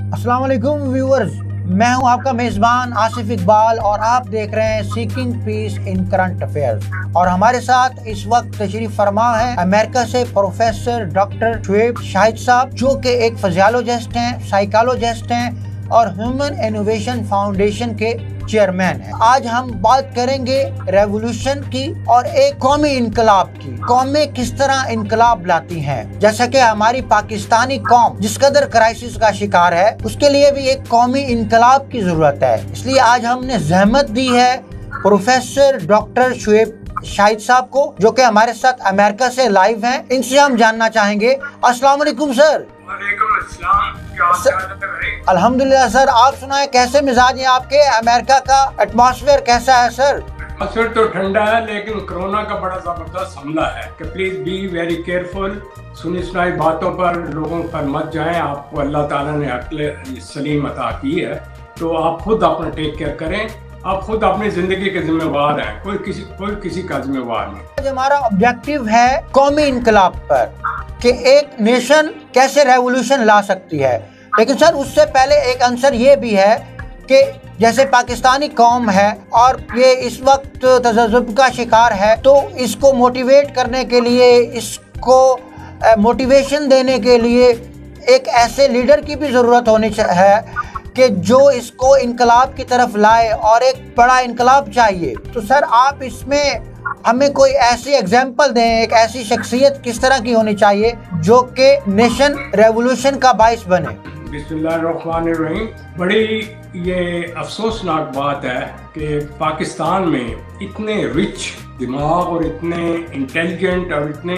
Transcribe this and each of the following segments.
अस्सलाम वालेकुम व्यूअर्स, मैं हूं आपका मेज़बान आसिफ इकबाल और आप देख रहे हैं सीकिंग पीस इन करंट अफेयर्स। और हमारे साथ इस वक्त तशरीफ फरमा है अमेरिका से प्रोफेसर डॉक्टर शुएब शाहिद साहब, जो कि एक फिजियोलॉजिस्ट हैं, साइकोलॉजिस्ट हैं और ह्यूमन इनोवेशन फाउंडेशन के चेयरमैन हैं। आज हम बात करेंगे रेवोल्यूशन की और एक कौमी इनकलाब की। कौमें किस तरह इनकलाब लाती हैं, जैसा कि हमारी पाकिस्तानी कौम जिस कदर क्राइसिस का शिकार है, उसके लिए भी एक कौमी इनकलाब की जरूरत है। इसलिए आज हमने जहमत दी है प्रोफेसर डॉक्टर शुएब शाहिद साहब को, जो कि हमारे साथ अमेरिका से लाइव हैं। इनसे हम जानना चाहेंगे। अस्सलाम वालेकुम सर। वालेकुम अस्सलाम, क्या हाल है भाई? अल्हम्दुलिल्लाह सर, आप सुनाएं कैसे मिजाज है आपके? अमेरिका का एटमॉस्फेयर कैसा है सर? असर तो ठंडा है, लेकिन कोरोना का बड़ा जबरदस्त हमला है कि प्लीज बी वेरी केयरफुल। सुनी सुनाई बातों पर लोगों पर मत जाएं। आपको अल्लाह ताला ने अक्ल सलीम अता की है, तो आप खुद अपना टेक केयर करें। आप खुद अपनी जिंदगी के जिम्मेवार हैं, कोई किसी का जिम्मेवार नहीं। आज हमारा ऑब्जेक्टिव है कौमी इनकलाब पर, कि एक नेशन कैसे रेवोल्यूशन ला सकती है। लेकिन सर, उससे पहले एक आंसर ये भी है कि जैसे पाकिस्तानी कौम है और ये इस वक्त तज़ब्ज़ुब का शिकार है, तो इसको मोटिवेट करने के लिए, इसको मोटिवेशन देने के लिए एक ऐसे लीडर की भी ज़रूरत होनी है कि जो इसको इनकलाब की तरफ लाए, और एक बड़ा इनकलाब चाहिए। तो सर, आप इसमें हमें कोई ऐसी एग्जाम्पल दें, एक ऐसी शख्सियत किस तरह की होनी चाहिए जो कि नेशन रेवोल्यूशन का बाइस बने। बिस्मिल्लाहिर्रहमानिर्रहीम। बड़ी ये अफसोसनाक बात है कि पाकिस्तान में इतने रिच दिमाग और इतने इंटेलिजेंट और इतने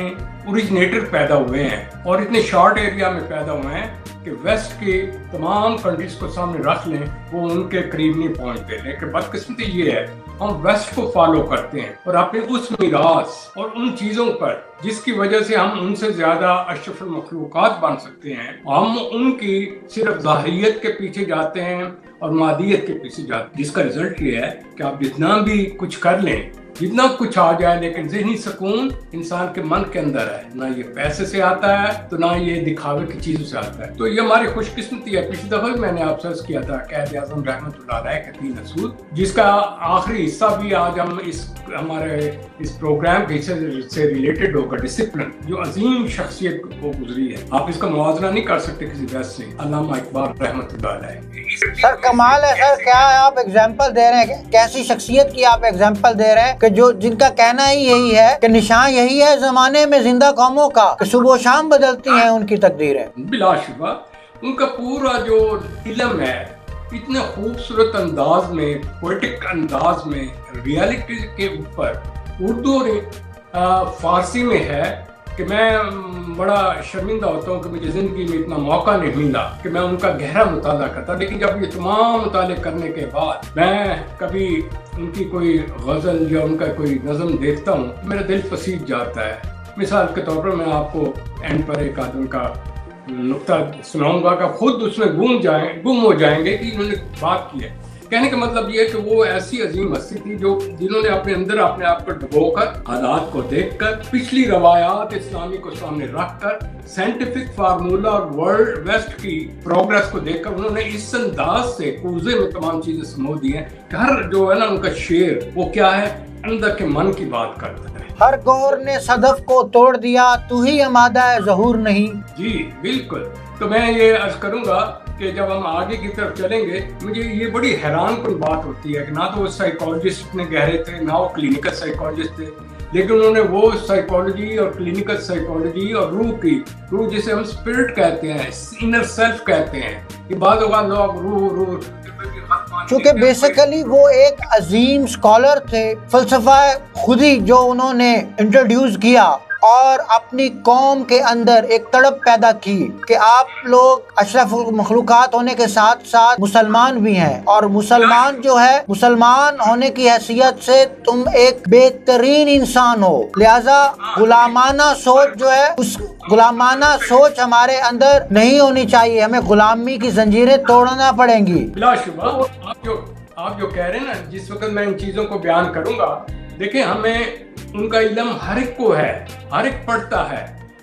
ओरिजिनेटर पैदा हुए हैं और इतने शॉर्ट एरिया में पैदा हुए हैं कि वेस्ट के तमाम कंट्रीज को सामने रख लें, वो उनके करीब नहीं पहुंचते। लेकिन बदकिस्मती ये है, हम वेस्ट को फॉलो करते हैं और अपने उस मीरास और उन चीज़ों पर जिसकी वजह से हम उनसे ज़्यादा अशरफुल मखलूक़ात बन सकते हैं, हम उनकी सिर्फ ज़ाहिरियत के पीछे जाते हैं और मादियत के पीछे जाते हैं, जिसका रिजल्ट ये है कि आप जितना भी कुछ कर लें, जितना कुछ आ जाए, लेकिन ज़हनी सुकून इंसान के मन के अंदर है। ना ये पैसे से आता है, तो ना ये दिखावे की चीज़ों से आता है। तो ये हमारी खुशकिस्मती है। पिछली दफ़ा भी मैंने आपसे अर्ज़ किया था क़ायद-ए-आज़म रहमतुल्लाह अलैह के 3 असूल, जिसका आखिरी हिस्सा भी आज हम हमारे इस प्रोग्राम के हिस्से से रिलेटेड होगा, डिसिप्लिन, जो अजीम शख्सियत को गुजरी है। आप इसका मुआवजा नहीं कर सकते किसी वैसे से। अल्लामा इकबाल रहमतुल्लाह अलैह। सर कमाल है सर, क्या आप एग्जाम्पल दे रहे हैं, कैसी शख्सियत की आप एग्जाम्पल दे रहे हैं कि जो जिनका कहना ही यही है कि निशान यही है जमाने में जिंदा कौमों का, सुबह शाम बदलती हैं उनकी तकदीरें। बिलाशुबा उनका पूरा जो इल्म है, इतने खूबसूरत अंदाज में, पोएटिक अंदाज में, रियलिटी के ऊपर उर्दू और फारसी में है कि मैं बड़ा शर्मिंदा होता हूँ कि मुझे ज़िंदगी में इतना मौका नहीं मिला कि मैं उनका गहरा मुताला करता। लेकिन जब ये तमाम मुताले करने के बाद मैं कभी उनकी कोई गज़ल या उनका कोई नज़म देखता हूँ, मेरा दिल पसीज जाता है। मिसाल के तौर पर मैं आपको एंड पर एक आदम का नुक्ता सुनाऊंगा कि खुद उसमें गुम हो जाएंगे कि इन्होंने बात की है। कहने का मतलब ये है कि वो ऐसी अजीम हस्ती थी जिन्होंने अपने अंदर अपने आप को डुबोकर, हालात को देखकर, पिछली रवायात इस्लामी को सामने रखकर, साइंटिफिक फार्मूला और वर्ल्ड वेस्ट की प्रोग्रेस को देखकर उन्होंने इस अंदाज से कूजे में तमाम चीजें समो दी हैं कि हर जो है ना उनका शेर वो क्या है, अंदर के मन की बात करता है। हर गौर ने सदफ को तोड़ दिया, तू ही अमादा है ज़हूर नहीं। जी बिल्कुल। तो मैं ये अर्ज करूंगा कि जब हम आगे की तरफ चलेंगे, मुझे ये बड़ी हैरानकुन बात होती है कि ना तो वो साइकोलॉजिस्ट इतने गहरे थे, ना वो क्लिनिकल साइकोलॉजिस्ट थे, लेकिन उन्होंने वो साइकोलॉजी और क्लिनिकल साइकोलॉजी और रूह जिसे हम स्पिरिट कहते हैं, इनर सेल्फ कहते हैं, ये बात होगा लोग रूह चूँकि बेसिकली वो एक अजीम स्कॉलर थे, फलसफा खुदी जो उन्होंने इंट्रोड्यूस किया और अपनी कौम के अंदर एक तड़प पैदा की कि आप लोग अशरफुल मखलूकात होने के साथ साथ मुसलमान भी हैं, और मुसलमान जो है, मुसलमान होने की हैसियत से तुम एक बेहतरीन इंसान हो। लिहाजा गुलामाना सोच जो है, उस गुलामाना सोच हमारे अंदर नहीं होनी चाहिए, हमें गुलामी की जंजीरें तोड़ना पड़ेंगी। बिलाशुबा आप जो कह रहे हैं ना, जिस वक्त मैं इन चीजों को बयान करूंगा, देखिए हमें उनका इल्म हर एक को है, हर एक पढ़ता है,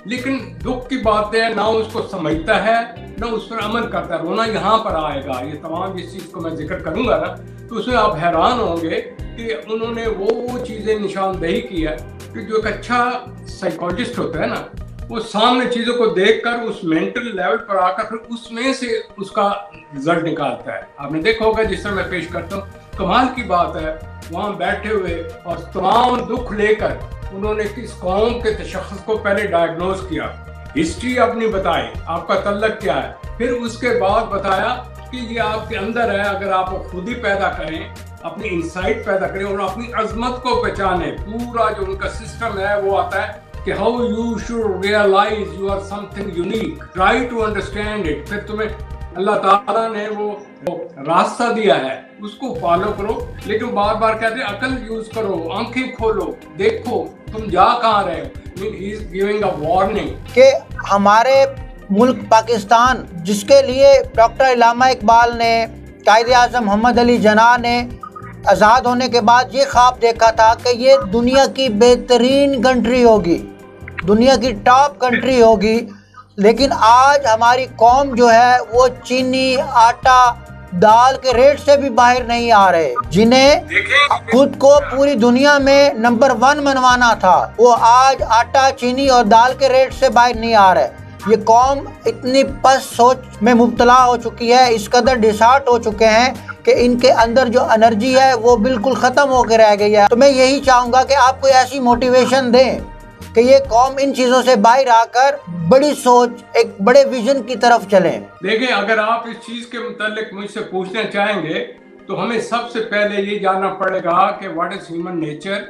लेकिन दुख की बात है ना उसको समझता है ना उस पर अमल करता है। रोना यहाँ पर आएगा, ये तमाम जिस चीज़ को मैं जिक्र करूँगा ना तो उसमें आप हैरान होंगे कि उन्होंने वो चीज़ें निशानदेही की है कि जो एक अच्छा साइकोलॉजिस्ट होता है ना, वो सामने चीज़ों को देखकर उस मेंटल लेवल पर आकर फिर उसमें से उसका रिजल्ट निकालता है। आपने देखा होगा जिस तरह मैं पेश करता हूँ, कमाल की बात है, वहाँ बैठे हुए और तमाम दुख लेकर उन्होंने किस कौम के तशख़्ख़ुस को पहले डायग्नोज किया, हिस्ट्री अपनी बताई, आपका तल्लक क्या है, फिर उसके बाद बताया कि ये आपके अंदर है, अगर आप खुद ही पैदा करें, अपनी इंसाइट पैदा करें और अपनी अजमत को पहचाने। पूरा जो उनका सिस्टम है वो आता है कि how you should realize you are something unique, try to understand it. फिर तुम्हें अल्लाह ताला ने वो रास्ता दिया है, उसको फॉलो करो, लेकिन बार बार कहते हैं अकल यूज करो, आंखें खोलो, देखो तुम जा कहाँ रहे हो। He is giving a warning कि हमारे मुल्क पाकिस्तान, जिसके लिए डॉक्टर इल्लामा इकबाल ने, कायदे आज़म मोहम्मद अली जिन्ना ने आज़ाद होने के बाद ये ख्वाब देखा था कि ये दुनिया की बेहतरीन कंट्री होगी, दुनिया की टॉप कंट्री होगी, लेकिन आज हमारी कौम जो है वो चीनी, आटा, दाल के रेट से भी बाहर नहीं आ रहे। जिन्हें खुद को पूरी दुनिया में नंबर 1 मनवाना था, वो आज आटा, चीनी और दाल के रेट से बाहर नहीं आ रहे। ये कौम इतनी पस्त सोच में मुब्तला हो चुकी है, इस कदर डिसहार्ट हो चुके हैं कि इनके अंदर जो एनर्जी है वो बिल्कुल ख़त्म होकर रह गई है। तो मैं यही चाहूँगा कि आप कोई ऐसी मोटिवेशन दें कि ये कौम इन चीज़ों से बाहर आकर बड़ी सोच, एक बड़े विजन की तरफ चले। देखिए, अगर आप इस चीज़ के मुतालिक मुझसे पूछना चाहेंगे तो हमें सबसे पहले ये जानना पड़ेगा कि व्हाट इज़ ह्यूमन नेचर,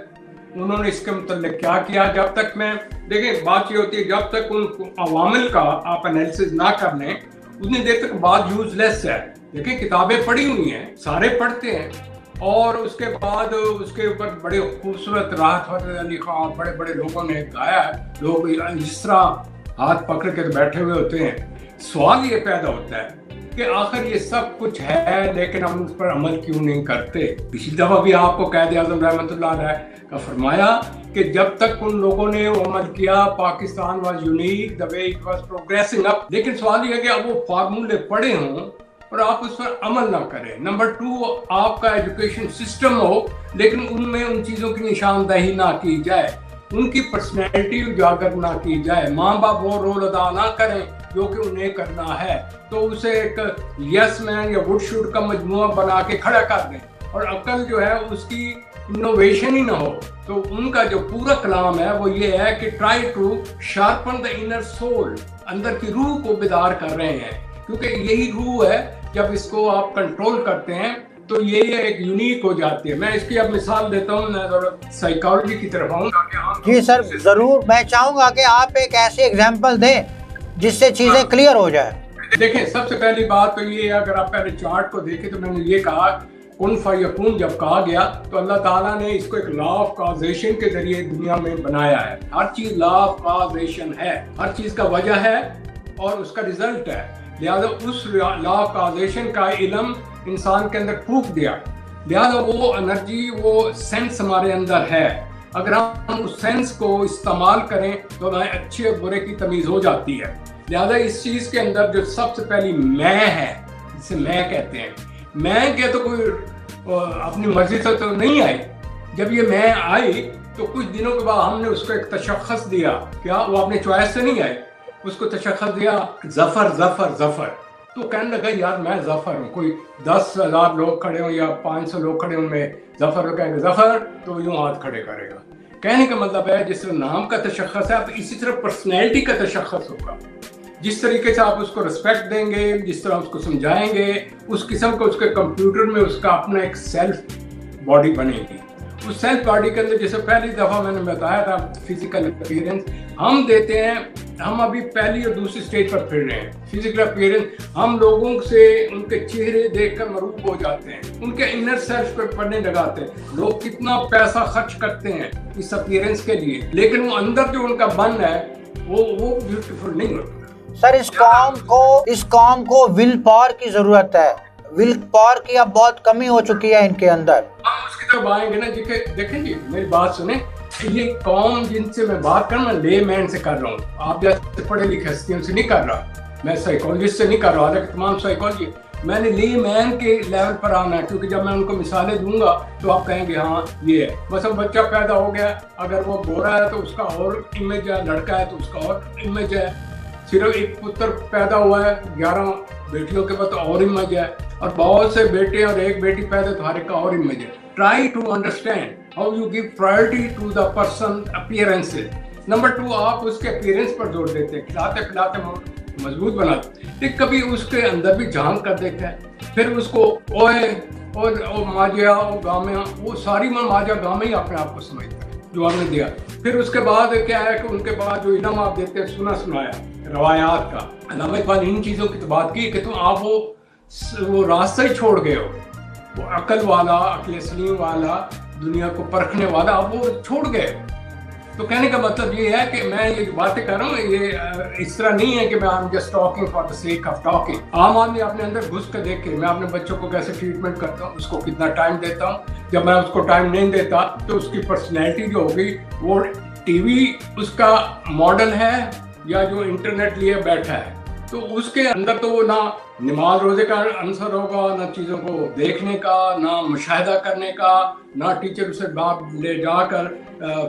उन्होंने इसके मुतालिक क्या किया। जब तक मैं, देखिए बात ये होती है, जब तक उन अवामिल का आप एनालिसिस ना कर लें उतनी देर तक बात यूजलेस है। देखिए, किताबें पढ़ी हुई हैं, सारे पढ़ते हैं, और उसके बाद उसके ऊपर बड़े खूबसूरत राहत फतेह अली खान, बड़े बड़े लोगों ने गाया है, लोग इस तरह हाथ पकड़ के बैठे हुए होते हैं। सवाल ये पैदा होता है कि आखिर ये सब कुछ है, लेकिन हम उस पर अमल क्यों नहीं करते। पिछली दफ़ा भी आपको कायदे आज़म रहमतुल्लाह अलैह का फरमाया कि जब तक उन लोगों ने वो अमल किया, Pakistan was unique, the way it was progressing up. लेकिन सवाल ये है कि अब वो फार्मूले पढ़े हों और आप उस पर अमल ना करें। नंबर 2, आपका एजुकेशन सिस्टम हो लेकिन उनमें उन चीज़ों की निशानदेही ना की जाए, उनकी पर्सनैलिटी उजागर ना की जाए, माँ बाप वो रोल अदा ना करें जो कि उन्हें करना है, तो उसे एक यस मैन या वुड शूट का मजमुआ बना के खड़ा कर दें, और अकल जो है उसकी इनोवेशन ही ना हो। तो उनका जो पूरा कलाम है वो ये है कि try to sharpen the inner soul, अंदर की रूह को बेदार कर रहे हैं, क्योंकि यही रूह है, जब इसको आप कंट्रोल करते हैं तो ये एक यूनिक हो जाती है। मैं इसकी अब मिसाल देता हूँ, मैं साइकोलॉजी की तरफ आऊँगा। जी सर, ज़रूर। मैं चाहूँगा कि आप एक ऐसे एग्जाम्पल दें जिससे चीज़ें क्लियर हो जाए। देखें, सबसे पहली बात तो ये है, अगर आप पहले चार्ट को देखें तो मैंने ये कहा कुन फयकून जब कहा गया तो अल्लाह ताला ने इसको एक लॉ ऑफ कॉजेशन के जरिए दुनिया में बनाया है। हर चीज़ लॉ ऑफ कॉजेशन है, हर चीज़ का वजह है और उसका रिजल्ट है। लिहाजा उस लॉ ऑफ कॉजेशन का इल्म इंसान के अंदर फूंक दिया, लिहाजा वो एनर्जी, वो सेंस हमारे अंदर है। अगर हम उस सेंस को इस्तेमाल करें तो हमें अच्छे और बुरे की तमीज़ हो जाती है। लिहाजा इस चीज़ के अंदर जो सबसे पहली मैं है, जिसे मैं कहते हैं, मैं क्या तो कोई अपनी मर्जी से तो नहीं आई। जब ये मैं आई तो कुछ दिनों के बाद हमने उसको एक तशख़्ख़ुस दिया, क्या वो अपने चॉइस से नहीं आए, उसको तशख़्ख़ुस दिया जफ़र जफ़र जफ़र। तो कहने लगा यार मैं जफ़र हूँ, कोई 10,000 लोग खड़े हों या 500 लोग खड़े, उनमें जफ़र कहेंगे जफ़र तो यूँ हाथ खड़े करेगा। कहने का मतलब है जिस तरह नाम का तशख़्ख़ुस है, तो इसी तरह पर्सनैलिटी का तशख़्ख़ुस होगा। जिस तरीके से आप उसको रिस्पेक्ट देंगे, जिस तरह उसको समझाएंगे, उस किस्म का उसके कंप्यूटर में उसका अपना एक सेल्फ बॉडी बनेगी। उस सेल्फ बॉडी के अंदर, जैसे पहली दफ़ा मैंने बताया था, फिजिकल अपीयरेंस हम देते हैं। हम अभी पहली और दूसरी स्टेज पर फिर रहे हैं। फिजिकल अपीयरेंस हम लोगों से उनके चेहरे देखकर मरूब हो जाते हैं, उनके इनर सेल्फ पर पढ़ने लगाते हैं। लोग कितना पैसा खर्च करते हैं इस अपीयरेंस के लिए, लेकिन वो अंदर जो उनका मन है वो ब्यूटीफुल नहीं होता। सर, इस कौम को विल पावर की जरूरत है। विल पावर की अब बहुत कमी हो चुकी है इनके अंदर। हम उसकी तरफ आएंगे ना। देखें जी, मेरी बात सुने। ये कौम जिनसे मैं बात कर रहा हूँ, ले मैन से कर रहा हूँ, आप जैसे पढ़े लिखे हस्तियों से नहीं कर रहा, मैं साइकोलॉजिस्ट से नहीं कर रहा, हालांकि तमाम साइकोलॉजी, मैंने ले मैन के लेवल पर आना है, क्योंकि जब मैं उनको मिसालें दूंगा तो आप कहेंगे हाँ ये है। मतलब बच्चा पैदा हो गया, अगर वो गोरा है तो उसका और इमेज है, लड़का है तो उसका और इमेज है, सिर्फ एक पुत्र पैदा हुआ है, 11 बेटियों के बाद तो और इमेज है, और बहुत से बेटे और एक बेटी पैदा तो हर एक का और इमेज है। Try to understand how you give priority to the person appearances. Number 2, आप उसके अपीयरेंस पर जोर देते हैं, खिलाते पिलाते मजबूत बनाते, लेकिन कभी उसके अंदर भी झांक कर देखा है, फिर उसको ओए और माजिया और गामिया, वो सारी माजिया गामे ही अपने आप को समझता है जो आपने दिया। फिर उसके बाद क्या है कि उनके बाद जो इनाम आप देते हैं, सुना सुनाया रवायात का, अल्लाह इकबाल इन चीज़ों की तो बात की कि तुम आप वो रास्ता ही छोड़ गए हो, वो अकल वाला, अकल सलीम वाला, दुनिया को परखने वाला, आप वो छोड़ गए। तो कहने का मतलब ये है कि मैं ये बातें कर रहा हूँ, ये इस तरह नहीं है कि मैं I am just talking for the sake of talking. आम आदमी अपने अंदर घुस कर देखे, मैं अपने बच्चों को कैसे ट्रीटमेंट करता हूँ, उसको कितना टाइम देता हूँ, जब मैं उसको टाइम नहीं देता तो उसकी पर्सनैलिटी जो होगी, वो टीवी उसका मॉडल है या जो इंटरनेट लिए बैठा है, तो उसके अंदर तो वो ना नमाज रोजे का आंसर होगा, ना चीज़ों को देखने का, ना मुशाहिदा करने का, ना टीचर उसे बाप ले जाकर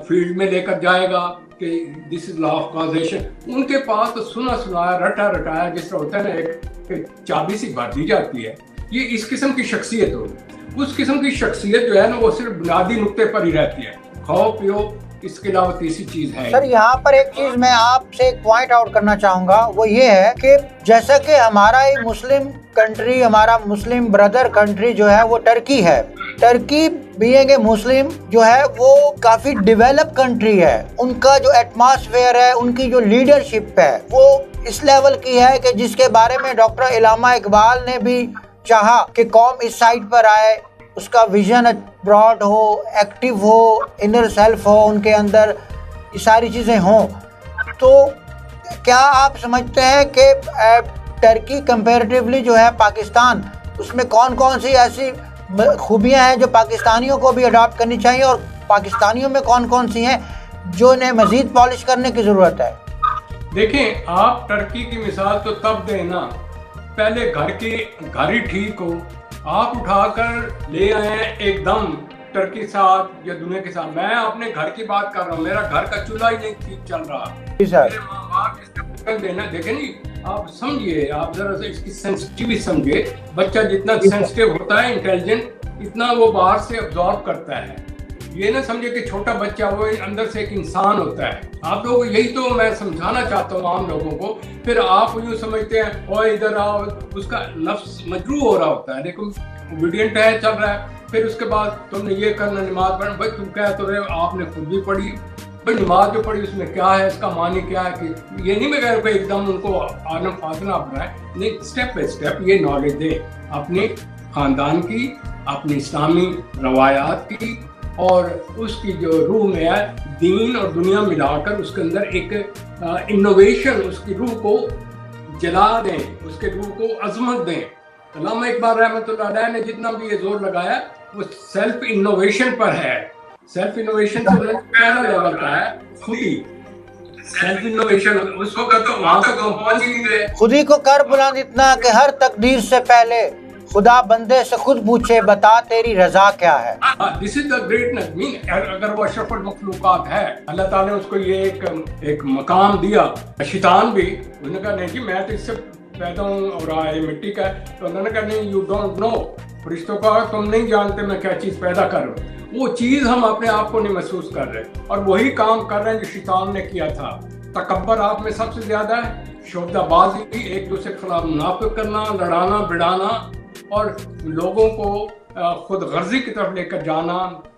फील्ड में लेकर जाएगा कि this is law of causation. उनके पास तो सुना सुनाया, रटा रटाया, जिस तरह होता है ना एक चाबी सी भर दी जाती है, ये इस किस्म की शख्सियत होगी। उस किस्म की शख्सियत जो है ना, वो सिर्फ बुनियादी नुक्ते पर ही रहती है, खाओ पियो, इसके अलावा तीसरी चीज है। सर यहाँ पर एक चीज मैं आपसे पॉइंट आउट करना चाहूंगा, वो ये है कि जैसा कि हमारा ही मुस्लिम कंट्री, हमारा मुस्लिम ब्रदर कंट्री जो है वो टर्की है, टर्की बीइंग ए मुस्लिम जो है वो काफी डेवलप कंट्री है, उनका जो एटमॉस्फेयर है, उनकी जो लीडरशिप है वो इस लेवल की है कि जिसके बारे में डॉक्टर इल्लामा इकबाल ने भी चाहा कि कौम इस साइड पर आए, उसका विजन ब्रॉड हो, एक्टिव हो, इनर सेल्फ हो, उनके अंदर ये सारी चीज़ें हों। तो क्या आप समझते हैं कि टर्की कंपैरेटिवली जो है पाकिस्तान, उसमें कौन कौन सी ऐसी खूबियां हैं जो पाकिस्तानियों को भी अडॉप्ट करनी चाहिए, और पाकिस्तानियों में कौन कौन सी हैं जो इन्हें मज़ीद पॉलिश करने की ज़रूरत है? देखें, आप टर्की की मिसाल तो तब देना, पहले घर ही ठीक हो, आप उठाकर ले आए एकदम टर्की के साथ या दुनिया के साथ। मैं अपने घर की बात कर रहा हूँ, मेरा घर का चूल्हा ही नहीं ठीक चल रहा, मेरे माँ बाप इसका देना। देखे नहीं, आप समझिए, आप जरा से इसकी सेंसिटिविटी समझिए। बच्चा जितना सेंसिटिव होता है, इंटेलिजेंट, इतना वो बाहर से अब्जॉर्ब करता है। ये ना समझे कि छोटा बच्चा वो अंदर से एक इंसान होता है। आप लोग, यही तो मैं समझाना चाहता हूँ आम लोगों को। फिर आप यूँ समझते हैं और इधर आओ, उसका लफ्ज मजरू हो रहा होता है, लेकिन ओबीडियंट है, चल रहा है। फिर उसके बाद तुमने ये करना, नमाज पढ़ना, भाई तुम कह तो रहे हो, आपने खुद भी पढ़ी, भाई नमाज जो पढ़ी उसमें क्या है, इसका मानी क्या है, कि ये नहीं मैं कह रहा एकदम उनको आलम फातना बनाए, नहीं, स्टेप बाय स्टेप ये नॉलेज दे अपने खानदान की, अपनी इस्लामी रवायात की, और उसकी जो रूह में है दीन और दुनिया मिलाकर उसके अंदर एक इनोवेशन, उसकी रूह को जला दें, उसके रूह को अजमत दें। अल्लामा इकबाल रहमतुल्लाह अलैह ने जितना भी ये जोर लगाया वो सेल्फ इनोवेशन पर है। सेल्फ इनोवेशन से पहला लेवल का है खुदी, सेल्फ इनोवेशन, उसको कर तो वहां तक पहुंच ही नहीं गए। खुदी को कर बुलंद इतना कि हर तकदीर से पहले खुदा बंदे से खुद पूछे, बता तेरी रजा क्या है। This is the greatness. Mean अगर वो अशरफुल मखलूकात है, अल्लाह ताला ने उसको ये एक मकाम दिया। शैतान भी उन्होंने कहा नहीं कि मैं तो इससे पैदा हूँ और आए मिट्टी का है, तो उन्होंने कहा नहीं, यू डोंट नो, फरिश्तों का तुम नहीं जानते मैं क्या चीज़ पैदा कर रहा हूँ। वो चीज़ हम अपने आप को नहीं महसूस कर रहे, और वही काम कर रहे हैं जो शैतान ने किया था। तकब्बर आप में सबसे ज्यादा है, शोबदाबाजी, एक दूसरे के खिलाफ मुनाफिक करना, लड़ाना भिड़ाना, और लोगों को खुद गर्जी की तरफ लेकर जाना,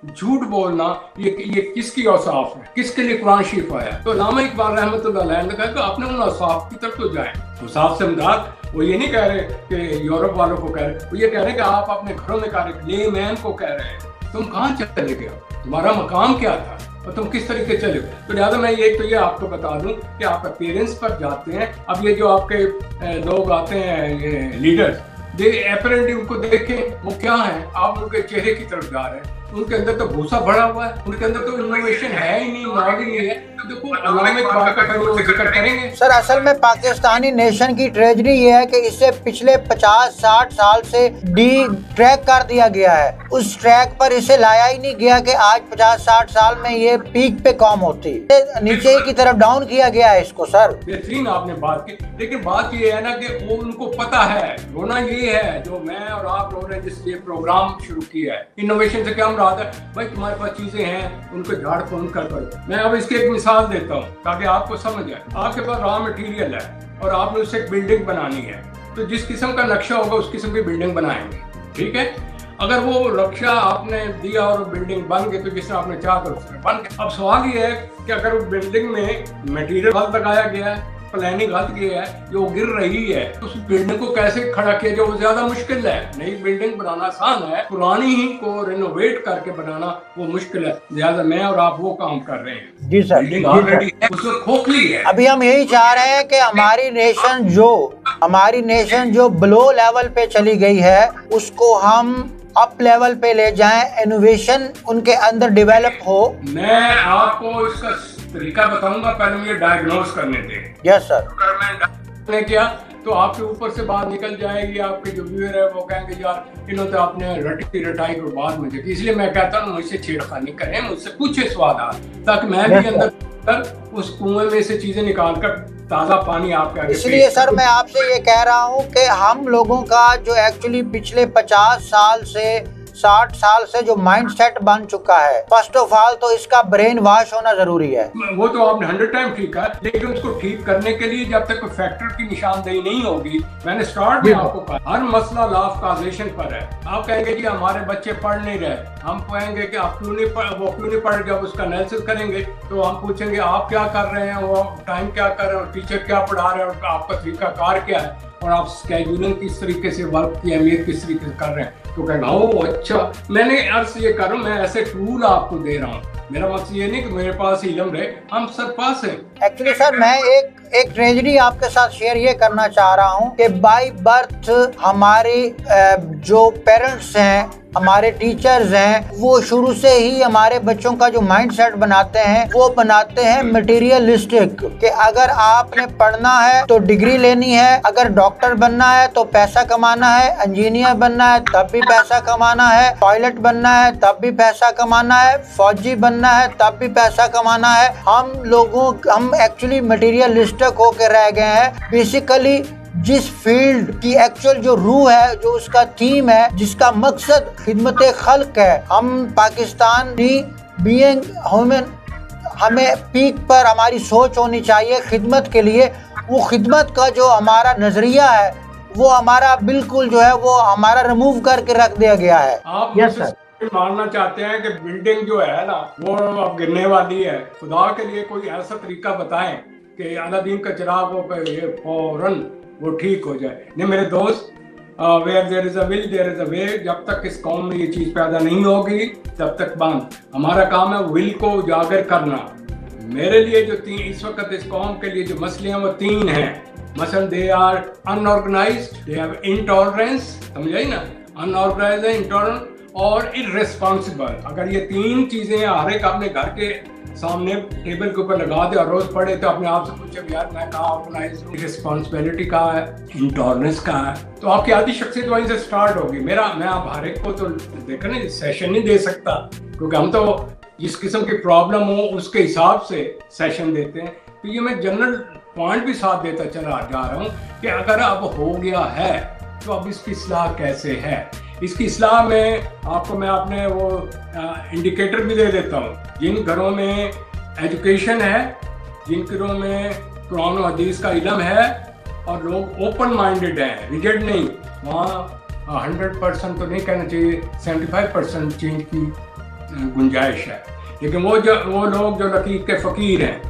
झूठ बोलना, ये किसकी औसाफ है, किसके लिए कुरान शरीफ आया? तो अल्लामा इकबाल रहमतुल्लाह अलैह ने कहा कि अपने उन औसाफ की तरफ तो जाएं। औसाफ से मुराद वो ये नहीं कह रहे कि यूरोप वालों को कह रहे, वो ये कह रहे कि आप अपने घरों में कह रहे, ले मैन को कह रहे हैं तुम कहाँ चले गए, तुम्हारा मकाम क्या था और तुम किस तरीके चले गए। तो लिहाजा मैं ये आपको बता दूं कि आप पेरेंट्स पर जाते हैं। अब ये जो आपके लोग आते हैं, ये लीडर्स, दे अपरेंटली उनको देखें वो क्या है, आप उनके चेहरे की तरफ जा रहे हैं। उनके अंदर तो भूसा भरा हुआ है, उनके अंदर तो इनोवेशन है ही नहीं, नॉलेज नहीं है। देखो इकोनॉमिक बात का वो जिक्र करेंगे। सर असल में पाकिस्तानी नेशन की ट्रेजडी ये है कि इसे पिछले 50-60 साल से डी ट्रैक कर दिया गया है। उस ट्रैक पर इसे लाया ही नहीं गया कि आज 50-60 साल में ये पीक पे कॉम होती, नीचे की तरफ डाउन किया गया है इसको। सर बेहतरीन आपने बात की, लेकिन बात ये है ना कि वो उनको पता है, रोना ये है जो मैं और आप लोगों ने जिस ये प्रोग्राम शुरू किया है, इनोवेशन से क्या मुराद है भाई, तुम्हारे पास चीजें हैं उनको झाड़ फूंक कर करो। मैं अब इसकी एक मिसाल देता हूँ ताकि आपको समझ आए। आपके पास रॉ मटेरियल है और आपने उससे एक बिल्डिंग बनानी है, तो जिस किस्म का नक्शा होगा उस किस्म की बिल्डिंग बनाएंगे, ठीक है। अगर वो नक्शा आपने दिया और बिल्डिंग बन गई तो जिस तरह आपने चाहा तो उसमें बन गई। अब सवाल ये है कि अगर उस बिल्डिंग में मटेरियल गलत लगाया गया है, प्लानिंग गलत गया है, जो गिर रही है, तो उस बिल्डिंग को कैसे खड़ा किया जाए, वो ज्यादा मुश्किल है। नई बिल्डिंग बनाना आसान है, पुरानी ही को रिनोवेट करके बनाना वो मुश्किल है। लिहाजा मैं और आप वो काम कर रहे हैं। जी सर, बिल्डिंग ऑलरेडी है, उसमें खोखली है। अभी हम यही चाह रहे हैं कि हमारी नेशन जो बिलो लेवल पे चली गई है उसको हम अप लेवल पे ले जाएं, इनोवेशन उनके अंदर डेवलप हो। मैं आपको इसका तरीका बताऊंगा, पहले मुझे डायग्नोज करने दें। Yes sir. अगर मैंने किया तो आपके ऊपर से बात निकल जाएगी, आपके जो व्यूअर है वो कहेंगे यार इन्होंने तो आपने रटी रटाई को बात में देखी। इसलिए मैं कहता हूँ मुझसे छेड़खानी करें, मुझसे पूछे सवाल, ताकि मैं भी अंदर उस कुएं में से चीजें निकाल कर ताजा पानी आपके आगे। इसलिए सर मैं आपसे ये कह रहा हूँ कि हम लोगों का जो एक्चुअली पिछले 50 साल से 60 साल से जो माइंड सेट बन चुका है, फर्स्ट ऑफ ऑल तो इसका ब्रेन वॉश होना जरूरी है। वो तो आपने 100 टाइम ठीक है, लेकिन उसको ठीक करने के लिए जब तक फैक्टर की निशानदेही नहीं होगी, मैंने स्टार्ट में आपको कहा हर मसला लॉ ऑफ कॉजेशन पर है। आप कहेंगे कि हमारे बच्चे पढ़ नहीं रहे, हम कहेंगे कि आप क्यों नहीं पढ़, वो क्यों नहीं पढ़, जब उसका एनालिसिस करेंगे तो हम पूछेंगे आप क्या कर रहे हैं, वो टाइम क्या कर रहे हैं, टीचर क्या पढ़ा रहे हैं, आपका तरीका कार क्या है, और आप स्केड्यूलिंग किस तरीके से, वर्क की अहमियत किस तरीके से कर रहे हैं। तो कहना ओ अच्छा, मैंने अर्ज ये कर रहा हूँ, मैं ऐसे टूल आपको दे रहा हूँ। मेरा मकसद ये नहीं कि मेरे पास इल्म रहे, हम सब पास हैं। एक्चुअली सर मैं एक ट्रेजेडी आपके साथ शेयर ये करना चाह रहा हूँ कि बाय बर्थ हमारे जो पेरेंट्स हैं, हमारे टीचर्स हैं, वो शुरू से ही हमारे बच्चों का जो माइंड सेट बनाते हैं वो बनाते हैं मटेरियलिस्टिक, कि अगर आपने पढ़ना है तो डिग्री लेनी है, अगर डॉक्टर बनना है तो पैसा कमाना है, इंजीनियर बनना है तब भी पैसा कमाना है, पायलट बनना है तब भी पैसा कमाना है, फौजी बनना है तब भी पैसा कमाना है। हम एक्चुअली मटेरियलिस्टिक होकर रह गए हैं। बेसिकली जिस फील्ड की एक्चुअल जो रूह है, जो उसका थीम है, जिसका मकसद खिदमत खल्क है, हम पाकिस्तानी बीइंग ह्यूमन, हमें पीक पर हमारी सोच होनी चाहिए खिदमत के लिए। वो खिदमत का जो हमारा नजरिया है वो हमारा बिल्कुल जो है वो हमारा रिमूव करके रख दिया गया है। आप मानना चाहते हैं कि बिल्डिंग जो है ना वो अब गिरने वाली है, खुदा के लिए कोई ऐसा तरीका बताएं कि अलादीन का चिराग हो ये फौरन वो ठीक हो जाए। नहीं मेरे दोस्त, where there is a will there is a way. जब तक इस कौम में ये चीज पैदा नहीं होगी तब तक बंद। हमारा काम है विल को उजागर करना। मेरे लिए जो इस वक्त इस कौम के लिए जो मसले हैं वो 3 हैं। मसलन they are unorganized, they have intolerance, समझाई ना, अनऑर्गेनाइज्ड है, इंटॉलरेंट और इररेस्पॉन्सिबल। अगर ये 3 चीजें हर एक अपने घर के सामने टेबल के ऊपर लगा दे और रोज पढ़े तो अपने आप से पूछे यार मैं कहाँ ऑर्गेनाइज हूँ, रिस्पॉन्सिबिलिटी कहाँ है, इंटॉलरेंस कहाँ है, तो आपकी आधी शख्सियत वहीं से स्टार्ट होगी। मैं आप हर एक को तो देखो ना सेशन नहीं दे सकता, क्योंकि हम तो जिस किस्म की प्रॉब्लम हो उसके हिसाब से सेशन देते हैं। तो ये मैं जनरल पॉइंट भी साथ देता चला जा रहा हूँ कि अगर अब हो गया है तो अब इसकी इस्लाह कैसे है। इसकी इस्लाह में आपको मैं अपने वो इंडिकेटर भी दे देता हूँ। जिन घरों में एजुकेशन है, जिन घरों में कुरान और हदीस का इल्म है और लोग ओपन माइंडेड हैं, रिजिड नहीं, वहाँ 100% तो नहीं कहना चाहिए, 75% चेंज की गुंजाइश है। लेकिन वो लोग जो लकीर के फ़कीर हैं,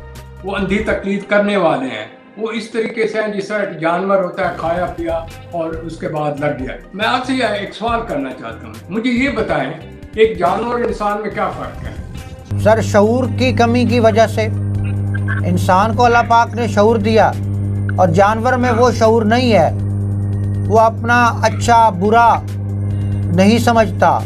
वो अंधी तकलीद करने वाले हैं, वो इस तरीके से हैं जिस तरह एक जानवर होता है, खाया पिया और उसके बाद लग गया। मैं आपसे एक सवाल करना चाहता हूँ, मुझे ये बताएं एक जानवर और इंसान में क्या फ़र्क है? सर शऊर की कमी की वजह से इंसान को अल्लाह पाक ने शऊर दिया और जानवर में वो शऊर नहीं है, वो अपना अच्छा बुरा नहीं समझता।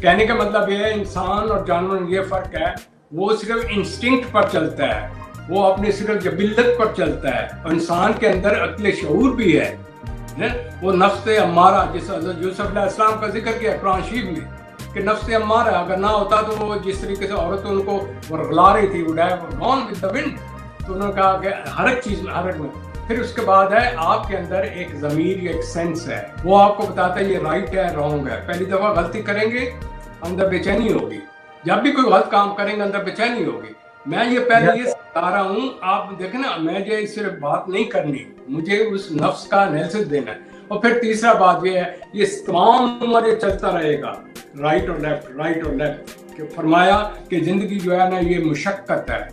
कहने का मतलब ये है, इंसान और जानवर में ये फर्क है, वो सिर्फ इंस्टिंक्ट पर चलता है, वो अपनी सिर्फ जबिल्लत पर चलता है, और इंसान के अंदर अक्ल शऊर भी है। वो नफ्स अम्मारा, जिस हज़रत यूसुफ अलैहिस्सलाम का जिक्र किया कुरान शरीफ में कि नफ्स अम्मारा अगर ना होता तो वो जिस तरीके से औरत उनको वरगला रही थी, would have gone with the wind, तो उन्होंने कहा कि हर एक चीज़ में, हर एक में। फिर उसके बाद है आपके अंदर एक ज़मीर, एक सेंस है, वो आपको बताता है ये राइट है, रॉन्ग है। पहली दफ़ा गलती करेंगे अंदर बेचैनी होगी, जब भी कोई गलत काम करेंगे अंदर बेचैनी होगी। मैं ये पहले ये बता रहा हूँ, आप देखें ना, मैं ये सिर्फ बात नहीं करनी, मुझे उस नफ्स का एनालिसिस देना है। और फिर तीसरा बात ये है, ये तमाम उम्र ये चलता रहेगा, राइट और लेफ्ट, राइट और लेफ्ट। कि फरमाया कि जिंदगी जो है ना ये मुशक्कत है,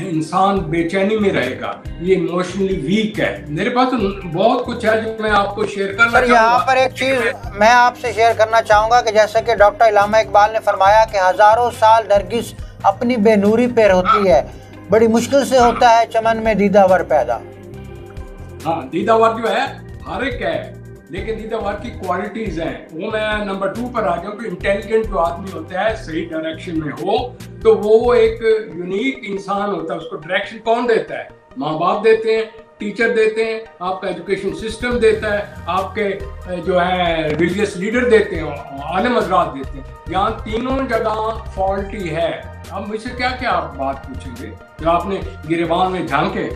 इंसान बेचैनी में रहेगा, ये इमोशनली वीक है। मेरे पास तो बहुत कुछ है जो मैं आपको शेयर करना सर। यहाँ पर एक चीज़ मैं आपसे शेयर करना चाहूँगा कि जैसे कि डॉक्टर इल्लामा इकबाल ने फरमाया कि हज़ारों साल नरगिस अपनी बेनूरी पर होती है, बड़ी मुश्किल से होता है चमन में दीदावर पैदा। हाँ, दीदावर जो है हर एक है, लेकिन दीदावर की क्वालिटीज हैं। वो मैं नंबर 2 पर आ जाऊँ कि इंटेलिजेंट जो आदमी होता है, सही डायरेक्शन में हो तो वो एक यूनिक इंसान होता है। उसको डायरेक्शन कौन देता है? माँ बाप देते हैं, टीचर देते हैं, आपका एजुकेशन सिस्टम देता है, आपके जो है रिलीजियस लीडर देते हैं, आलिम हज़रात देते हैं। यहाँ तीनों जगह फॉल्टी है। अब मुझसे क्या क्या आप बात पूछेंगे जो आपने गिरेबान में झांके,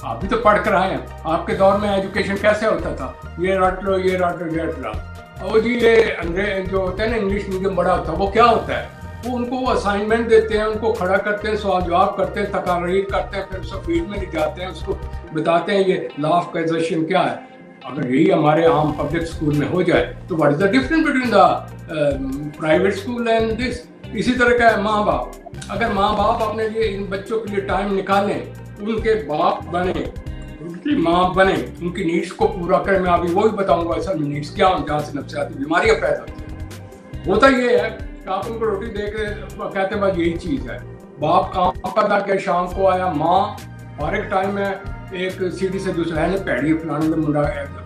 आप भी तो पढ़ कर आए हैं। आपके दौर में एजुकेशन कैसे होता था? ये रट लो, ये रट लो, ये रट लो। और जी ये अंग्रेज जो होता है ना, इंग्लिश मीडियम बड़ा होता है, वो क्या होता है? वो उनको असाइनमेंट देते हैं, उनको खड़ा करते हैं, सवाल जवाब करते हैं, तकरीर करते हैं, फिर उसको फील्ड में ले जाते हैं, उसको बताते हैं ये लॉ ऑफ कैज़ेशन क्या है। अगर यही हमारे आम पब्लिक स्कूल में हो जाए तो what is the difference between the private school and this? इसी तरह का है माँ बाप। अगर माँ बाप अपने लिए इन बच्चों के लिए टाइम निकालें, उनके बाप बने, उनकी माँ बने, उनकी नीड्स को पूरा करें। मैं अभी वही बताऊंगा असल में नीड्स क्या, जहाँ से नफ्सियाती बीमारियाँ पैदा होती हैं। होता ये है कि आप उनको रोटी दे के कहते हैं बस यही चीज़ है। बाप काम पर जाके शाम को आया, माँ हर एक टाइम है एक सीढ़ी से दूसरा है पैड़ी फलाने में मुंडा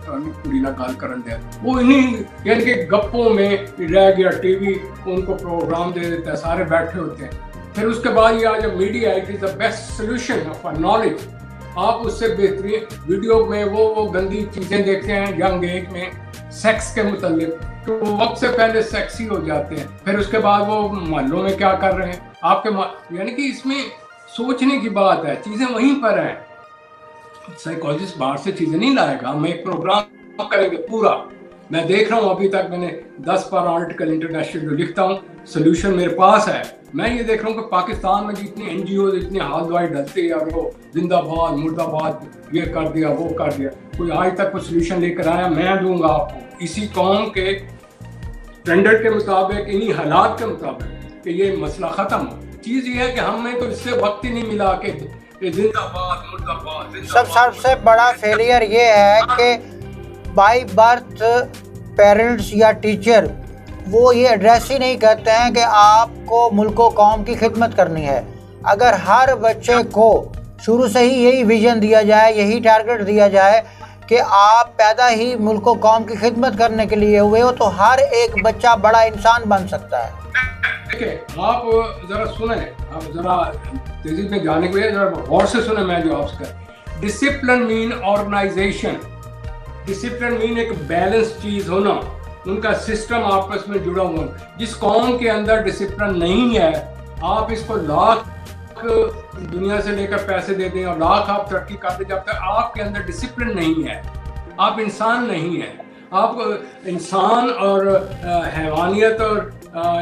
कुड़ी ना गाल करन दे, वो इन्हीं यानी कि गप्पों में रह गया। टीवी उनको प्रोग्राम दे देता है, सारे बैठे होते हैं। फिर उसके बाद ये आज media, it is the best solution of knowledge. आप उससे बेहतरीन वीडियो में वो गंदी चीज़ें देखते हैं यंग एज में, सेक्स के मुतालिक, तो वक्त से पहले सेक्सी हो जाते हैं। फिर उसके बाद वो मोहल्लों में क्या कर रहे हैं आपके, यानी कि इसमें सोचने की बात है, चीज़ें वहीं पर हैं। साइकोलॉजिस्ट बाहर से चीज़ें नहीं लाएगा। हम एक प्रोग्राम करेंगे पूरा। मैं देख रहा हूँ अभी तक मैंने 10-12 आर्टिकल इंटरनेशनल जो लिखता हूँ, सोल्यूशन मेरे पास है। मैं ये देख रहा हूँ कि पाकिस्तान में जितने NGO इतने हाथ दवाई डलते हैं, और वो जिंदाबाद मुर्दाबाद, ये कर दिया वो कर दिया, कोई आज तक कोई सोल्यूशन लेकर आया? मैं दूंगा आपको इसी कौम के स्टैंडर्ड के मुताबिक, इन्हीं हालात के मुताबिक, कि ये मसला ख़त्म हो। चीज़ ये है कि हमें तो इससे वक्त ही नहीं मिला कि जिंदाबाद मुर्दाबाद। सबसे बड़ा फेलियर ये है कि बाई बर्थ पेरेंट्स या टीचर वो ये एड्रेस ही नहीं करते हैं कि आपको मुल्क व कौम की खिदमत करनी है। अगर हर बच्चे को शुरू से ही यही विजन दिया जाए, यही टारगेट दिया जाए कि आप पैदा ही मुल्क व कौम की खिदमत करने के लिए हुए हो, तो हर एक बच्चा बड़ा इंसान बन सकता है। देखिए, आप जरा सुने, आप जरा तेजी में जाने के लिए जरा गौर से सुने मैं जो आपसे। Discipline mean organization, discipline mean एक बैलेंस चीज होना, उनका सिस्टम आपस में जुड़ा हुआ। जिस कौम के अंदर डिसिप्लिन नहीं है, आप इसको लाख दुनिया से लेकर पैसे दे दें और लाख आप तरक्की करते, जब तक आपके अंदर डिसिप्लिन नहीं है, आप इंसान नहीं है। आप इंसान और हैवानियत और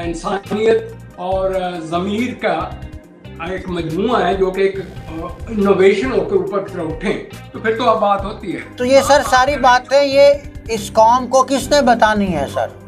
इंसानियत और ज़मीर का एक मजमूआ है जो कि एक इनोवेशन होकर ऊपर की तरफ उठें, तो फिर तो अब बात होती है। तो ये सर सारी बातें ये इस कौम को किसने बतानी है सर?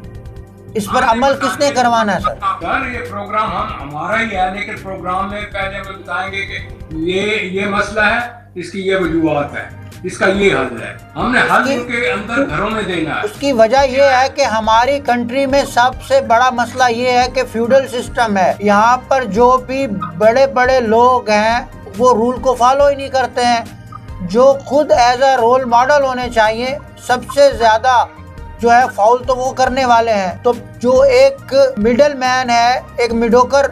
इस पर अमल किसने करवाना है सर? सर ये प्रोग्राम हमारा ही है, लेकिन प्रोग्राम में पहले हम बताएंगे कि ये मसला है, इसकी ये वजूहत है, इसका ये हल है। हमने हल उनके अंदर घरों में देना है। उसकी वजह ये है कि हमारी कंट्री में सबसे बड़ा मसला ये है कि फ्यूडल सिस्टम है। यहाँ पर जो भी बड़े बड़े लोग हैं वो रूल को फॉलो ही नहीं करते हैं। जो खुद एज अ रोल मॉडल होने चाहिए, सबसे ज़्यादा जो है फाउल तो वो करने वाले हैं। तो जो एक मिडल मैन है, एक मिडोकर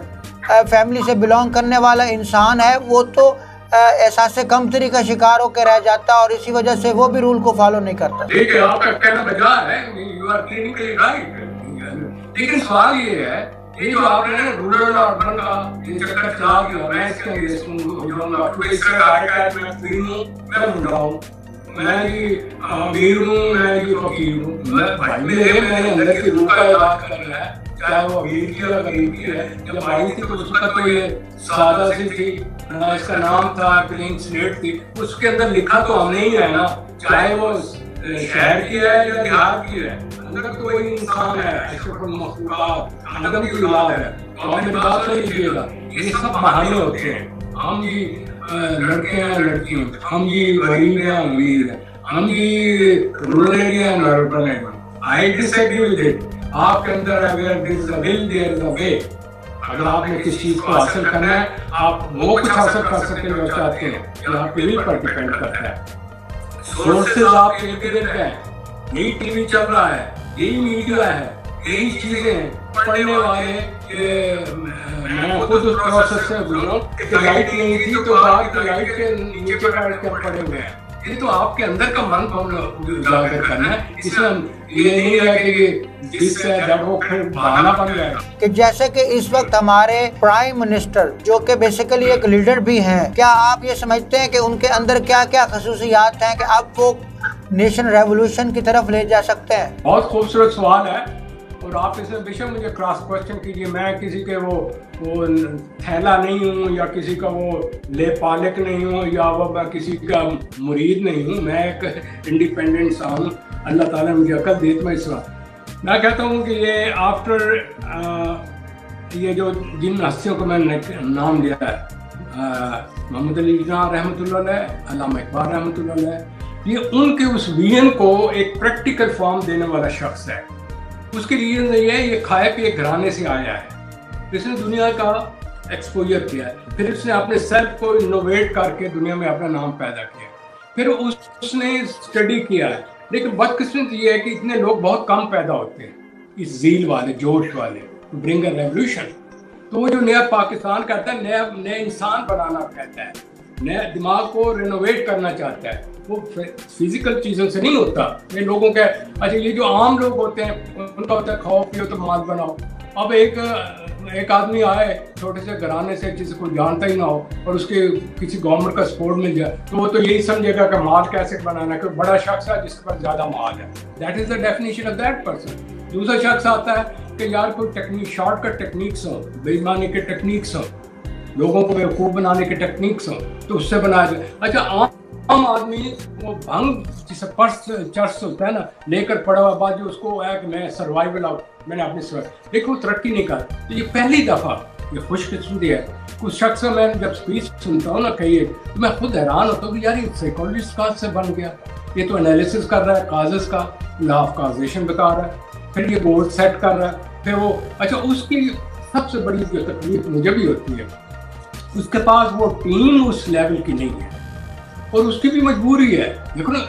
फैमिली से बिलोंग करने वाला इंसान है, वो तो एहसास कमतरी का शिकार होकर रह जाता है और इसी वजह से वो भी रूल को फॉलो नहीं करता। ठीक है, आपका कहना बजा है, यू आर क्लिनिकली राइट, लेकिन सवाल ये है, ये जो आपने रूरल और अर्बन का ये चक्कर चला दिया, मैं इसके अंग्रेज हो जाऊंगा, तो इसका डायरेक्ट मैं क्लीन हूँ, मैं मुंडा हूँ, मैं ये अमीर हूँ, मैं ये फकीर हूँ, मैं भाई मैंने अंदर की रूह का इलाज करना है, चाहे वो अमीर की या गरीब की है। जब आई थी तो उसका तो ये सादा सी थी, इसका नाम था क्लीन स्लेट थी, उसके अंदर लिखा तो हमने ही है ना, चाहे वो शहर की है या बिहार की है, अंदर तो वही इंसान है, अशरफुल मखलूकात, आदम की औलाद है। तो आप मेरी बात नहीं कीजिएगा, ये सब बहाने होते हैं। हम जी लड़के हैं लड़कियां, हम जी गरीब हैं अमीर हैं, हम जी रूरल एरिया हैं urban area. I disagree with it. आपके अंदर अगर there is a will there is a way. अगर आपने किसी चीज को हासिल करना है, आप वो कुछ हासिल कर सकते हैं जो चाहते हैं, ये आपके विल पर डिपेंड करता है। सोर्सेज आपके इर्द गिर्द हैं, यही टीवी चल रहा है, यही मीडिया है, यही चीजें हैं, पढ़ने वाले। मैं खुद उस प्रोसेस से गुजरा कि लाइट नहीं थी तो बाहर की लाइट के नीचे बैठ कर पड़े हुए हैं। ये तो आपके अंदर का मन को उजागर करना है, इसमें ये नहीं है कि जिससे जब वो फिर बहाना बन जाए। कि जैसे कि इस वक्त हमारे प्राइम मिनिस्टर जो कि बेसिकली एक लीडर भी हैं, क्या आप ये समझते हैं कि उनके अंदर क्या क्या खसूसियात हैं कि अब वो नेशन रेवोल्यूशन की तरफ ले जा सकते हैं? बहुत खूबसूरत सवाल है और आप इसे बेशक मुझे क्रॉस क्वेश्चन कीजिए। मैं किसी के वो थैला नहीं हूँ या किसी का वो ले पालक नहीं हूँ या वो मैं किसी का मुरीद नहीं हूँ। मैं एक इंडिपेंडेंट सा हूँ, अल्लाह ताला ने मुझे अकल दी। मैं इस वक्त मैं कहता हूँ कि ये आफ्टर ये जो जिन हस्तियों को मैंने नाम लिया है, मोहम्मद अली जिन्ना रहमतुल्लाह अलैह, अल्लामा इकबाल रहमतुल्लाह अलैह, ये उनके उस विजन को एक प्रैक्टिकल फॉर्म देने वाला शख्स है। उसके रीजन ये है, ये खाए पिए घराने से आया है, इसने दुनिया का एक्सपोजर किया है, फिर उसने अपने सेल्फ को इनोवेट करके दुनिया में अपना नाम पैदा किया, फिर उसने स्टडी किया है। लेकिन बदकिस्मत ये है कि इतने लोग बहुत कम पैदा होते हैं, इस जील वाले, जोश वाले, ब्रिंग अ रेवोल्यूशन। तो वो जो नया पाकिस्तान कहता है, नया इंसान बनाना कहता है, नया दिमाग को रिनोवेट करना चाहता है, वो फिजिकल चीज़ों से नहीं होता। ये लोगों का अच्छा, ये जो आम लोग होते हैं उनका होता है खाओ पियो तो माल बनाओ। अब एक आदमी आए छोटे से घराने से जिसे कोई जानता ही ना हो और उसके किसी गवर्नमेंट का सपोर्ट मिल जाए तो वो तो यही समझेगा कि माल कैसे बनाना है, कोई बड़ा शख्स है जिसके पास ज़्यादा माल है। That is the definition of that person. दूसरा शख्स आता है कि यार कोई टेक्निक, शॉर्टकट टेक्निक्स हो, बेईमानी के टेक्निक्स हो, लोगों को बेवकूफ़ बनाने के टेक्निक्स हो, तो उससे बनाया जाए। अच्छा, आम आदमी वो भंग जिसे पर्स चर्च होता है ना लेकर पड़ा हुआ बाजू, उसको है कि मैं सर्वाइवल आउट, मैंने अपनी देखो तरक्की नहीं कर। तो ये पहली दफ़ा ये खुशकिस्मती है। कुछ शख्स मैं जब स्पीच सुनता हूँ ना कहीं, तो मैं खुद हैरान होता हूँ कि यार ये साइकोलॉजिस्ट कहाँ से बन गया, ये तो एनालिसिस कर रहा है, काजेस का लॉ ऑफ काजेशन बता रहा है, फिर ये गोल सेट कर रहा है, फिर वो अच्छा उसकी सबसे बड़ी जो तकलीफ मुझे भी होती है, उसके पास वो टीम उस लेवल की नहीं है और उसकी भी मजबूरी है। देखो ना,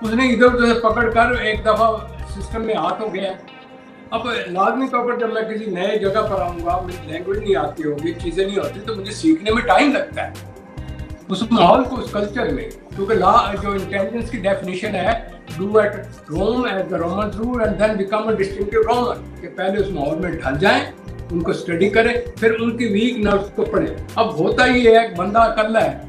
उसने इधर उधर पकड़ कर एक दफ़ा सिस्टम में हाथ हो गया। अब लाजमी तौर पर जब मैं किसी नए जगह पर आऊँगा, मुझे लैंग्वेज नहीं आती होगी, चीज़ें नहीं होती, तो मुझे सीखने में टाइम लगता है उस माहौल को, उस कल्चर में। क्योंकि जो इंटेलिजेंस की डेफिनेशन है, do at Rome as the Romans rule and then become a distinctive Roman, कि पहले उस माहौल में ढल जाएं, उनको स्टडी करें, फिर उनकी वीक नर्व्स को पढ़ें। अब होता ही है, एक बंदा अकेला है,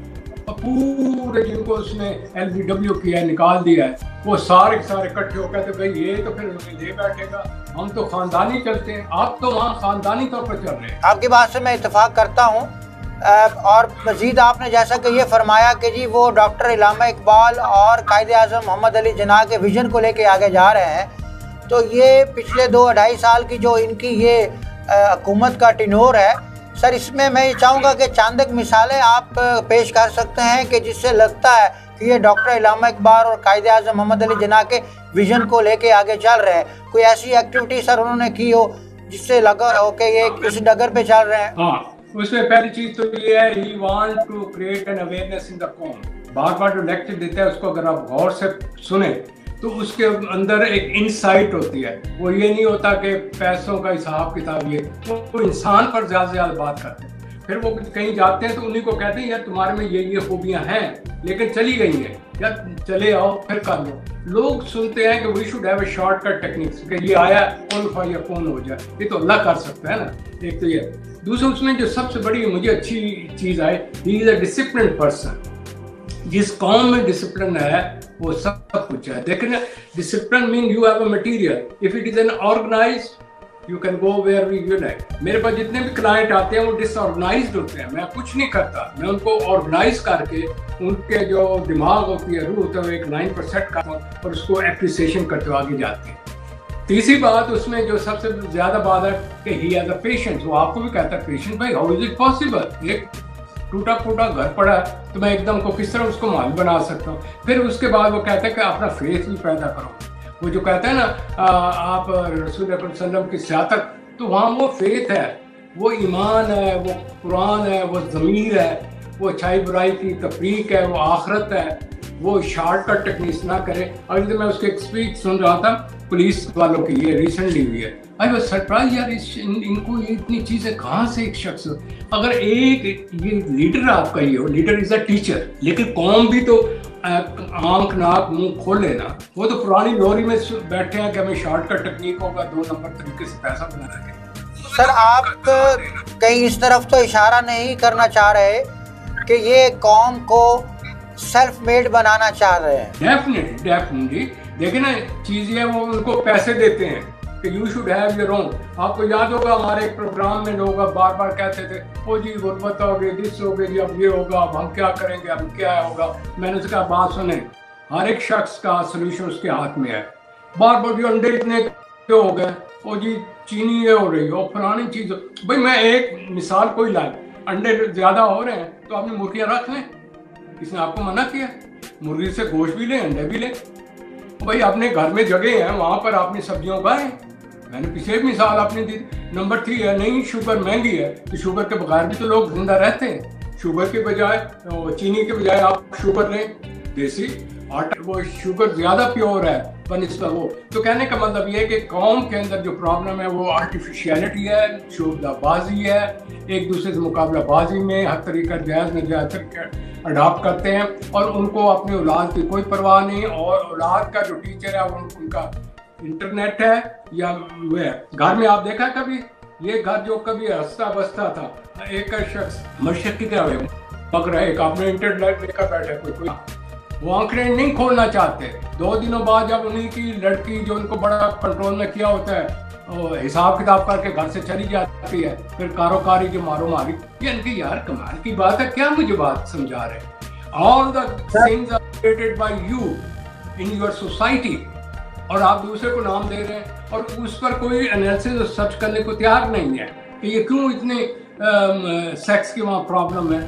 पूरे जिनको उसने LBW किया, निकाल दिया है, वो सारे इकट्ठे होकर तो भाई ये तो फिर ले बैठेगा, हम तो खानदानी चलते हैं। आप तो वहाँ खानदानी तौर पर चल रहे हैं। आपकी बात से मैं इत्तेफाक करता हूँ। और मजीद आपने जैसा कि ये फरमाया कि जी वो डॉक्टर इलामा इकबाल और कायदे आज़म मोहम्मद अली जिन्ना के विजन को लेके आगे जा रहे हैं, तो ये पिछले 2-2.5 साल की जो इनकी ये हुकूमत का टिनोर है सर, इसमें मैं ये चाहूँगा कि चांदक मिसालें आप पेश कर सकते हैं कि जिससे लगता है कि ये डॉक्टर इलामा इकबाल और कायदे आज़म मोहम्मद अली जिन्ना के विजन को लेके आगे चल रहे हैं। कोई ऐसी एक्टिविटी सर उन्होंने की हो जिससे लगा हो कि ये इस डगर पे चल रहे हैं? हाँ, उसमें पहली चीज तो ये है, he want to create an awareness in the कौम। बार बार जो लेक्चर देता है उसको अगर आप गौर से सुने तो उसके अंदर एक इंसाइट होती है। वो ये नहीं होता कि पैसों का हिसाब किताब, ये वो इंसान पर ज़्यादा से ज़्यादा बात करते हैं। फिर वो कहीं जाते हैं तो उन्हीं को कहते हैं यार तुम्हारे में ये खूबियाँ हैं लेकिन चली गई हैं, या चले आओ फिर कर लो। लोग सुनते हैं कि we should have a shortcut techniques कि ये आया क्वालिफाई या कौन हो जाए, ये तो अल्लाह कर सकता है ना। एक तो ये, दूसरा उसमें जो सबसे बड़ी मुझे अच्छी चीज़ आई, he is a discipline person. जिस कौम में डिसिप्लिन है वो सब कुछ है। देखिए ना, discipline mean you have a material, if it is an organised you can go where you like. मेरे पास जितने भी क्लाइंट आते हैं वो डिसऑर्गेनाइज्ड होते हैं, मैं कुछ नहीं करता, मैं उनको ऑर्गेनाइज करके उनके जो दिमाग होती है, रूह होता है, एक लाइन पर सेट करता हूँ और उसको एप्रिसिएशन करते हुए आगे जाते हैं। तीसरी बात उसमें जो सबसे ज्यादा बात है कि ही हैज अ पेशेंस। वो आपको भी कहता है पेशेंस, भाई हाउ इज इट पॉसिबल, एक टूटा फूटा घर पड़ा है तो मैं एकदम को किस तरह उसको माल बना सकता हूँ। फिर उसके बाद वो कहता है कि अपना फेथ भी पैदा करो। वो जो कहता है ना आप रसूल अकरम सल्लल्लाहु की सियासत, तो वहाँ वो फेथ है, वो ईमान है, वो कुरान है, वो ज़मीर है, वो अच्छाई बुराई की तफरीक है, वो आखरत है, वो शॉर्टकट टेक्निक्स ना करे। अभी तो मैं उसके एक स्पीच सुन रहा था पुलिस वालों की, ये रिसेंटली हुई है, आई वाज सरप्राइज यार इनको ये इतनी चीज़ें कहाँ से एक शख्स, अगर एक ये लीडर आपका ही हो, लीडर इज़ अ टीचर, लेकिन कौम भी तो आंख नाक मुंह खोल लेना। वो तो पुरानी लोरी में बैठे हैं कि हमें शॉर्टकट टेक्निक होगा, 2 नंबर तरीके से पैसा बना रहे। सर आप कहीं इस तरफ तो इशारा नहीं करना चाह रहे कि ये कौम को सेल्फ मेड बनाना चाह रहे हैं? डेफिनेटली देखिए ना, चीज़ ये वो उनको पैसे देते हैं कि you should have your own. आपको याद होगा हमारे एक प्रोग्राम में लोग बार बार कहते थे ओ जी गुर्बत हो गई, दिस हो गई, अब ये होगा, अब हम क्या करेंगे, अब क्या होगा। मैंने उसका बात सुने, हर एक शख्स का सोल्यूशन उसके हाथ में है। बार बार जो अंडे इतने क्यों हो गए, ओ जी चीनी ये हो रही हो, पुरानी चीज़। भाई मैं एक मिसाल कोई लाई, अंडे ज़्यादा हो रहे हैं तो आपने मुर्गियाँ रख लें, इसने आपको मना किया? मुर्गी से गोश्त भी लें, अंडे भी लें। भाई अपने घर में जगह है, वहाँ पर आपने सब्जियाँ उगाएं। मैंने पीछे भी मिसाल आपने दी। नंबर 3 है, नहीं शुगर महंगी है तो शुगर के बगैर भी तो लोग जिंदा रहते हैं। शुगर के बजाय, चीनी के बजाय आप शुगर लें, देसी आटा, वो शुगर ज़्यादा प्योर है बनिस्बत वो। तो कहने का मतलब ये है कि कौम के अंदर जो प्रॉब्लम है वो आर्टिफिशियलिटी है, शोबदाबाजी है, एक दूसरे से मुकाबलाबाजी में हर तरीका जायज़ नाजायज़ अडॉप्ट करते हैं, और उनको अपनी औलाद की कोई परवाह नहीं। और औलाद का जो टीचर है उनका इंटरनेट है या वो है। घर में आप देखा कभी ये घर जो कभी हंसता बसता था, एक शख्स मशक की तरह पक रहा है, एक आपने इंटरनेट लेकर बैठे, कोई वो आंखें नहीं खोलना चाहते। 2 दिनों बाद जब उन्हीं की लड़की जो उनको बड़ा कंट्रोल में किया होता है हिसाब किताब करके घर से चली जाती है, फिर कारोकारी जो मारो मारी, ये इनकी यार कमाल की बात है, क्या मुझे बात समझा रहे। All the things are created by you in your society, और आप दूसरे को नाम दे रहे हैं और उस पर कोई एनालिसिस और सर्च करने को तैयार नहीं है कि ये क्यों इतने सेक्स की वहाँ प्रॉब्लम है।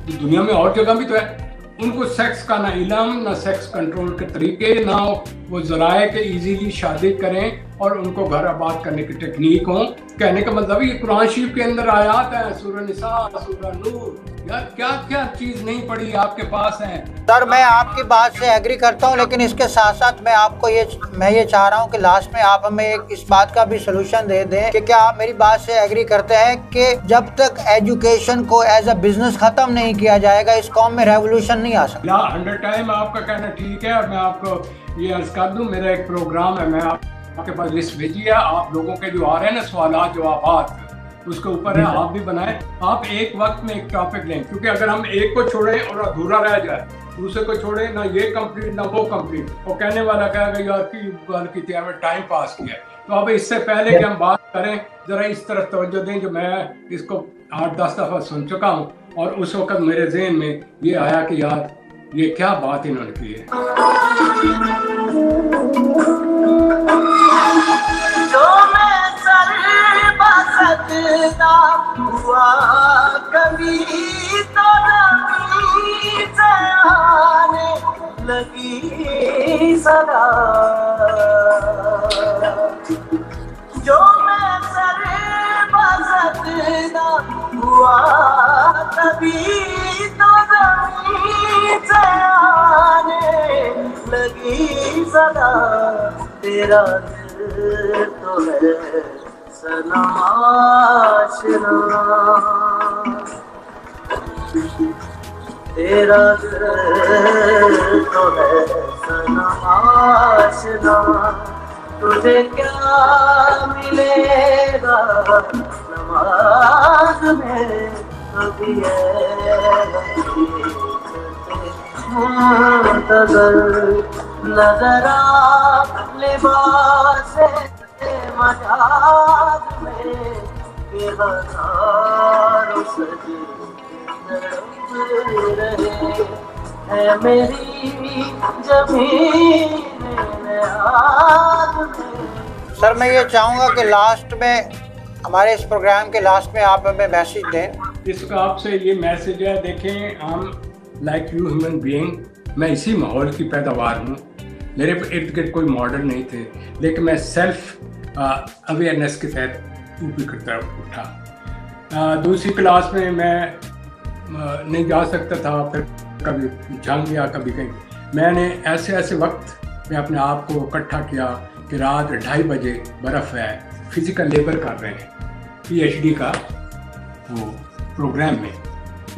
तो दुनिया में और जगह भी तो है, उनको सेक्स का ना इल्म, ना सेक्स कंट्रोल के तरीके, ना वो ज़राए के इजीली शादी करें और उनको घर आबाद करने की टेक्निक हो। कहने का मतलब ये कुरान शरीफ के अंदर आयात है, सूरह निसा, सूरह नूर, यार क्या क्या चीज़ नहीं पड़ी आपके पास है। सर मैं आपकी बात से एग्री करता हूं, लेकिन इसके साथ साथ मैं ये चाह रहा हूं कि लास्ट में आप हमें इस बात का भी सोल्यूशन दे दें कि क्या आप मेरी बात से एग्री करते हैं कि जब तक एजुकेशन को एज अ बिजनेस खत्म नहीं किया जाएगा इस कौम में रेवोल्यूशन नहीं आ सकता? 100 टाइम आपका कहना ठीक है, और मैं आपको ये अर्ज कर दूं, मेरा एक प्रोग्राम है, मैं आपके पास लिस्ट भेजी है, आप लोगों के जो आ रहे हैं ना सवाल जवाब, उसके ऊपर है, आप भी बनाएं। आप एक वक्त में एक टॉपिक लें, क्योंकि अगर हम एक को छोड़ें और अधूरा रह जाए, दूसरे को छोड़े ना ये कंप्लीट ना वो कंप्लीट, वो कहने वाला कहेगा यार की बात की थी, हमें टाइम पास किया। तो अब इससे पहले कि हम बात करें, जरा इस तरफ तवज्जो दें जो मैं इसको 8-10 दफ़ा सुन चुका हूँ, और उस वक्त मेरे ज़हन में ये आया कि यार ये क्या बात इन्होंने की है। हुआ कभी तो नमी से आने लगी सदा, जो मैं सर बसत ना हुआ कभी तो नमी से आने लगी ज़दा तेरा दिल तो है सनम आशना, तेरा दिल तो है सनम आशना, तुझे क्या मिलेगा नमाज में कभी मुंतज़र नजर आ लिबास मजाज में कि हज़ारों सजे रहे है मेरी ज़मीन याद में। सर मैं ये चाहूँगा कि लास्ट में, हमारे इस प्रोग्राम के लास्ट में आप हमें मैसेज दें। इसका आपसे ये मैसेज है, देखें हम लाइक यू ह्यूमन बीइंग, मैं इसी माहौल की पैदावार हूँ, मेरे इर्द गिर्द कोई मॉडल नहीं थे, लेकिन मैं सेल्फ अवेयरनेस के तहत ऊपर करता उठा। दूसरी क्लास में मैं नहीं जा सकता था, फिर कभी जंग या कभी कहीं, मैंने ऐसे ऐसे वक्त में अपने आप को इकट्ठा किया कि रात 2:30 बजे बर्फ़ है, फिज़िकल लेबर कर रहे हैं PhD का वो प्रोग्राम में।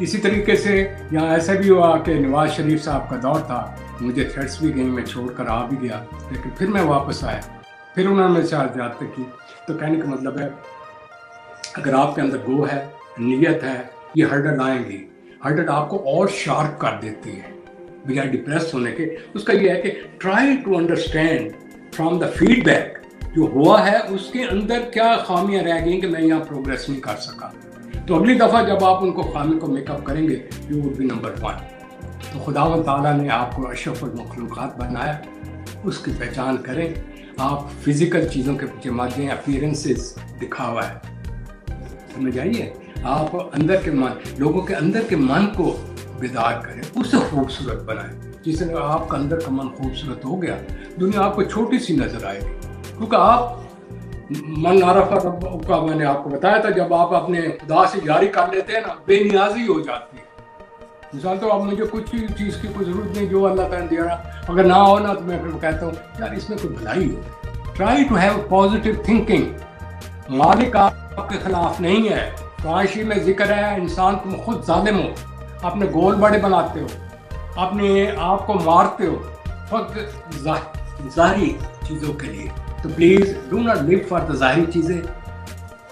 इसी तरीके से यहाँ ऐसा भी हुआ कि नवाज शरीफ साहब का दौर था, मुझे थ्रेट्स भी गई, मैं छोड़कर आ भी गया, लेकिन फिर मैं वापस आया, फिर उन्होंने मेरे साथ ज़्यादती की। तो कहने का मतलब है अगर आपके अंदर गो है, नीयत है, ये हर्डल आएंगी, हर्डल आपको और शार्प कर देती है बजाय डिप्रेस होने के। उसका ये है कि try to understand from the feedback जो हुआ है उसके अंदर क्या खामियां रह गई कि मैं यहाँ प्रोग्रेस नहीं कर सका। तो अगली दफ़ा जब आप उनको खामी को मेकअप करेंगे यू वुड बी नंबर 1। तो खुदावंद ताला ने आपको अशरफुल मखलूक़ात बनाया, उसकी पहचान करें। आप फिज़िकल चीज़ों के पीछे मत जाएं, अपीयरेंसेस दिखावा है, समझ आइए। आप अंदर के मन, लोगों के अंदर के मन को बेदार करें, उसे खूबसूरत बनाएं। जिससे आपका अंदर का मन खूबसूरत हो गया, दुनिया आपको छोटी सी नजर आएगी। क्योंकि आप मन आरफा का मैंने आपको बताया था, जब आप अपने खुदा से जारी कर लेते हैं ना, बेनियाजी हो जाती है। मिसाल तो अब मुझे कुछ चीज़ की कोई ज़रूरत नहीं, जो अल्लाह ताला दे रहा, अगर ना हो ना तो मैं फिर कहता हूँ यार इसमें कोई भलाई हो। Try to have positive thinking. मालिक आपके खिलाफ नहीं है। ख्वाहिशी में जिक्र है इंसान तुम खुद जालिम हो, अपने गोल बड़े बनाते हो, अपने आप को मारते हो फक्त ज़ाहिरी चीज़ों के लिए। तो please do not live for the ज़ाहिरी चीज़ें,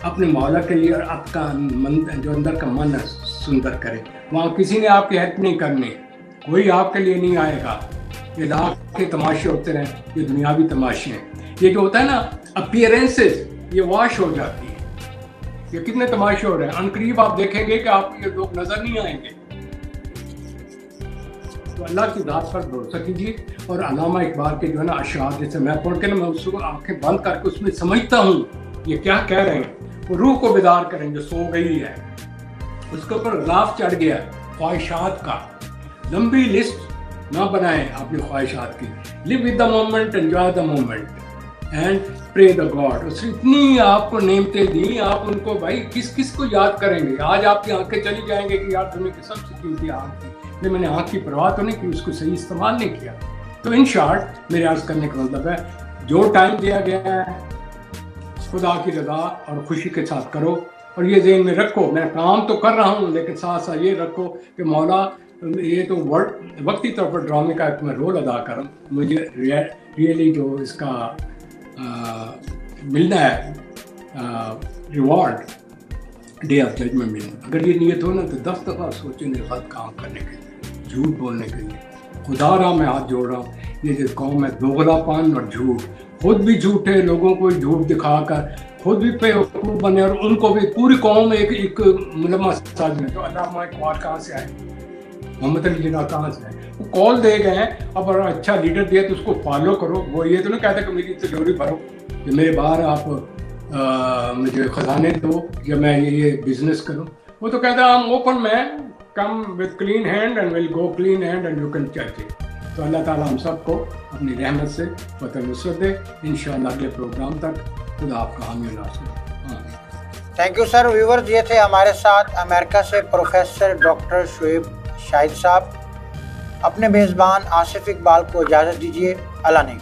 अपने मौला के लिए और आपका मन जो अंदर का मन है सुंदर करें। वहाँ किसी ने आपकी हेल्प नहीं करनी, कोई आपके लिए नहीं आएगा। ये लाख के तमाशे होते रहे, ये दुनियावी तमाशे हैं। ये जो होता है ना अपीयरेंसेस, ये वॉश हो जाती है। ये कितने तमाशे हो रहे हैं, अनकरीब आप देखेंगे कि आपको ये लोग नजर नहीं आएंगे। तो अल्लाह की ज़ात पर भरोसा कीजिए। और अल्लामा इकबाल के जो है ना अशआर, जैसे मैं पढ़ के ना मैं उसको आंखें बंद करके उसमें समझता हूँ ये क्या कह रहे हैं। वो रूह को बेदार करें जो सो गई है, उसके ऊपर ग्राफ चढ़ गया ख्वाहिशात का। लंबी लिस्ट ना बनाएं अपनी ख्वाहिशात की। Live with the moment, enjoy the moment and pray the God. उसने इतनी आपको नेमतें दी, आप उनको भाई किस किस को याद करेंगे। आज आपकी आंखें चली जाएंगे कि यार दुनिया की सबसे कीमती आंख थी, मैंने आंख की परवाह तो नहीं की, उसको सही इस्तेमाल नहीं किया। तो इन शॉर्ट मेरे अर्ज करने का मतलब है जो टाइम दिया गया है खुदा की रज़ा और खुशी के साथ करो। और ये ज़हन में रखो, मैं काम तो कर रहा हूँ लेकिन साथ साथ ये रखो कि मौला ये तो वक्ती तौर पर ड्रामे का मैं रोल अदा कर रहा हूँ, मुझे रियली जो इसका मिलना है रिवॉर्ड डे ऑफ जजमेंट मिलना। अगर ये नियत हो ना तो 10 दफ़ा सोचेंगे गलत काम करने के लिए, झूठ बोलने के लिए। खुदा रहा मैं हाथ जोड़ रहा हूँ, ये जो कौम है दोगलापन और झूठ, खुद भी झूठे लोगों को झूठ दिखाकर खुद भी बेवकूफ़ बने और उनको भी पूरी कौम एक मुलम्मा साज में। तो अल्लामा इकबाल कहाँ से आए, मोहम्मद अली जिन्ना कहाँ से आए? वो कॉल दे गए हैं, अब अगर अच्छा लीडर दिया तो उसको फॉलो करो। वो ये तो नहीं कहता कि मेरी तिजोरी भरो, जो मेरे बाहर आप मुझे ख़जाने दो या मैं ये बिजनेस करूँ। वो तो कहता है हम open man, come with clean hand and will go clean hand and you can जज इट। तो अल्लाह ताला हम सबको अपनी रहमत से फतह नुसरत दे। इंशाअल्लाह अगले प्रोग्राम तक खुदा आपका हामी नासिर। Thank you sir. व्यूवर्स, ये थे हमारे साथ अमेरिका से प्रोफेसर डॉक्टर शुएब शाहिद साहब। अपने मेज़बान आसिफ इकबाल को इजाज़त दीजिए। अल्लाह ने